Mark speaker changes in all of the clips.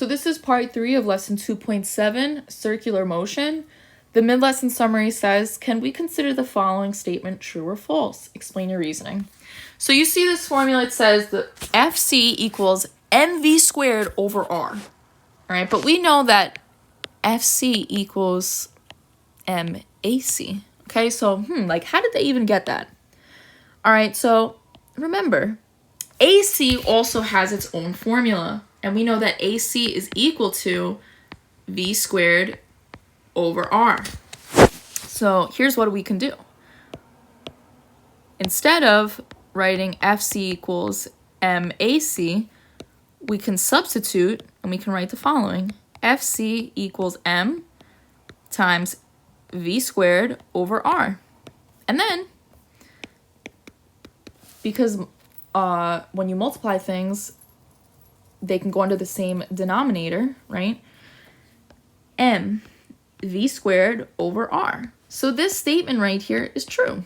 Speaker 1: So this is part 3 of lesson 2.7, circular motion. The mid-lesson summary says, can we consider the following statement true or false? Explain your reasoning. So you see this formula, it says that FC equals mv squared over r. All right, but we know that FC equals MAC. Okay, so like how did they even get that? All right, so remember, AC also has its own formula. And we know that AC is equal to V squared over R. So here's what we can do. Instead of writing FC equals MAC, we can substitute and we can write the following. FC equals M times V squared over R. And then, because when you multiply things, they can go under the same denominator, right? M V squared over R. So this statement right here is true.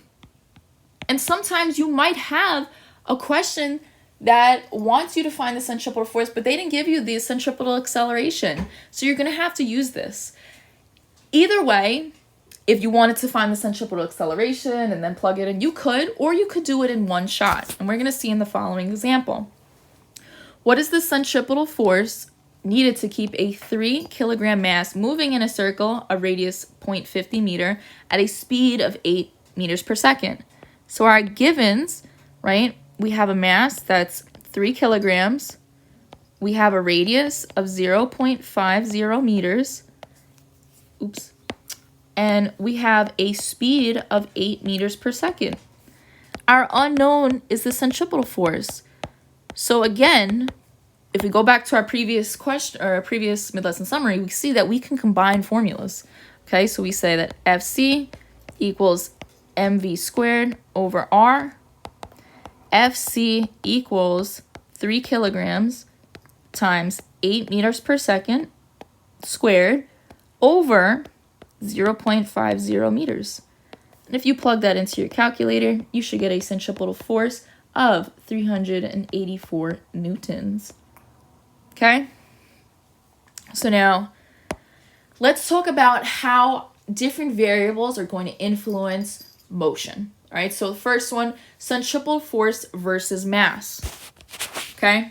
Speaker 1: And sometimes you might have a question that wants you to find the centripetal force, but they didn't give you the centripetal acceleration. So you're going to have to use this. Either way, if you wanted to find the centripetal acceleration and then plug it in, you could, or you could do it in one shot. And we're going to see in the following example. What is the centripetal force needed to keep a 3 kilogram mass moving in a circle, a radius 0.50 meter, at a speed of 8 meters per second? So our givens, right, we have a mass that's 3 kilograms. We have a radius of 0.50 meters. Oops. And we have a speed of 8 meters per second. Our unknown is the centripetal force. So again, if we go back to our previous question or our previous mid-lesson summary, we see that we can combine formulas. Okay, so we say that FC equals mv squared over r. FC equals 3 kilograms times 8 meters per second squared over 0.50 meters. And if you plug that into your calculator, you should get a centripetal force of 384 newtons. Okay? So now, let's talk about how different variables are going to influence motion. All right, so the first one, centripetal force versus mass. Okay?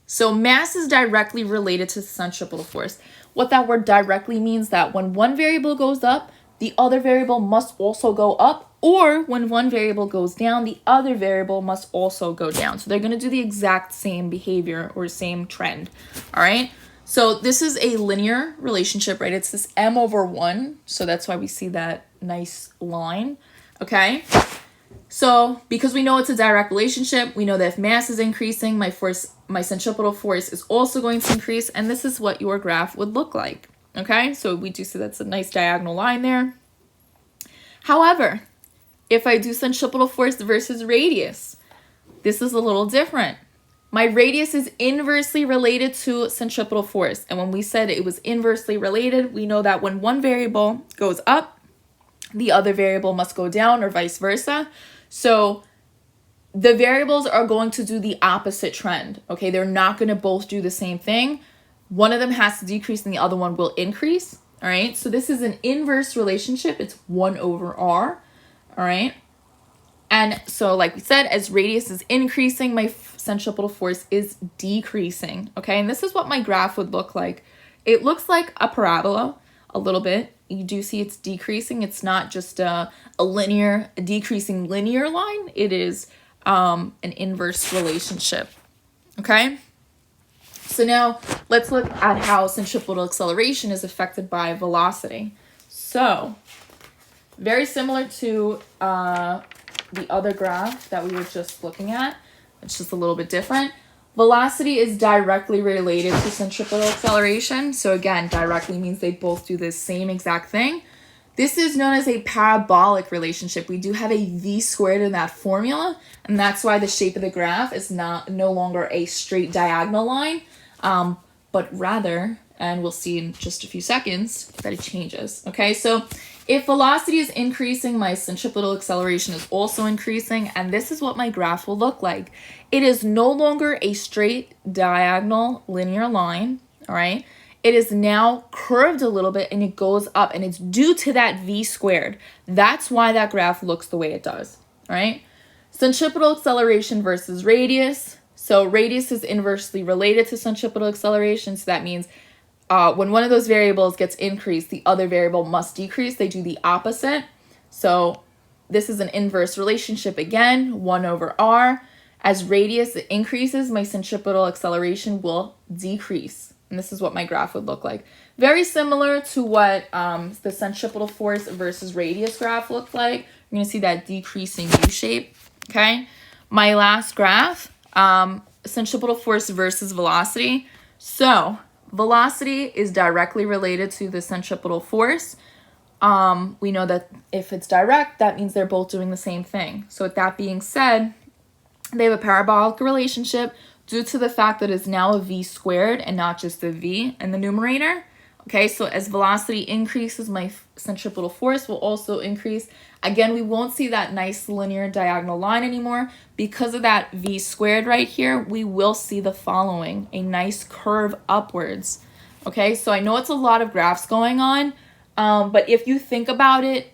Speaker 1: So mass is directly related to centripetal force. What that word directly means that when one variable goes up, the other variable must also go up, or when one variable goes down, the other variable must also go down. So they're going to do the exact same behavior or same trend. All right. So this is a linear relationship, right? It's this m over 1. So that's why we see that nice line. Okay. So because we know it's a direct relationship, we know that if mass is increasing, my centripetal force is also going to increase. And this is what your graph would look like. Okay, so we do see that's a nice diagonal line there. However, if I do centripetal force versus radius, this is a little different. My radius is inversely related to centripetal force. And when we said it was inversely related, we know that when one variable goes up, the other variable must go down or vice versa. So the variables are going to do the opposite trend. Okay, they're not going to both do the same thing. One of them has to decrease and the other one will increase. All right, so this is an inverse relationship. It's 1 over r. All right, and so like we said, as radius is increasing, my centripetal force is decreasing. Okay, and this is what my graph would look like. It looks like a parabola a little bit. You do see it's decreasing. It's not just a decreasing linear line. It is an inverse relationship. Okay. So now let's look at how centripetal acceleration is affected by velocity. So very similar to the other graph that we were just looking at. It's just a little bit different. Velocity is directly related to centripetal acceleration. So again, directly means they both do the same exact thing. This is known as a parabolic relationship. We do have a v squared in that formula, and that's why the shape of the graph is no longer a straight diagonal line, but rather, and we'll see in just a few seconds, that it changes. Okay, so if velocity is increasing, my centripetal acceleration is also increasing, and this is what my graph will look like. It is no longer a straight diagonal linear line, all right? It is now curved a little bit and it goes up, and it's due to that v squared. That's why that graph looks the way it does, all right? Centripetal acceleration versus radius. So radius is inversely related to centripetal acceleration, so that means when one of those variables gets increased, the other variable must decrease. They do the opposite. So this is an inverse relationship again, 1 over r. As radius increases, my centripetal acceleration will decrease. And this is what my graph would look like. Very similar to what the centripetal force versus radius graph looked like. You're going to see that decreasing U shape, okay? My last graph, centripetal force versus velocity. So velocity is directly related to the centripetal force. We know that if it's direct, that means they're both doing the same thing. So with that being said, they have a parabolic relationship due to the fact that it's now a v squared and not just a v in the numerator. Okay, so as velocity increases, my centripetal force will also increase. Again, we won't see that nice linear diagonal line anymore. Because of that v squared right here, we will see the following, a nice curve upwards. Okay, so I know it's a lot of graphs going on, but if you think about it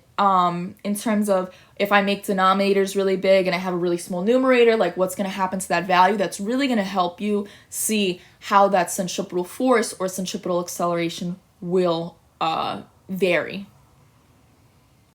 Speaker 1: in terms of if I make denominators really big and I have a really small numerator, like what's going to happen to that value, that's really going to help you see how that centripetal force or centripetal acceleration will vary.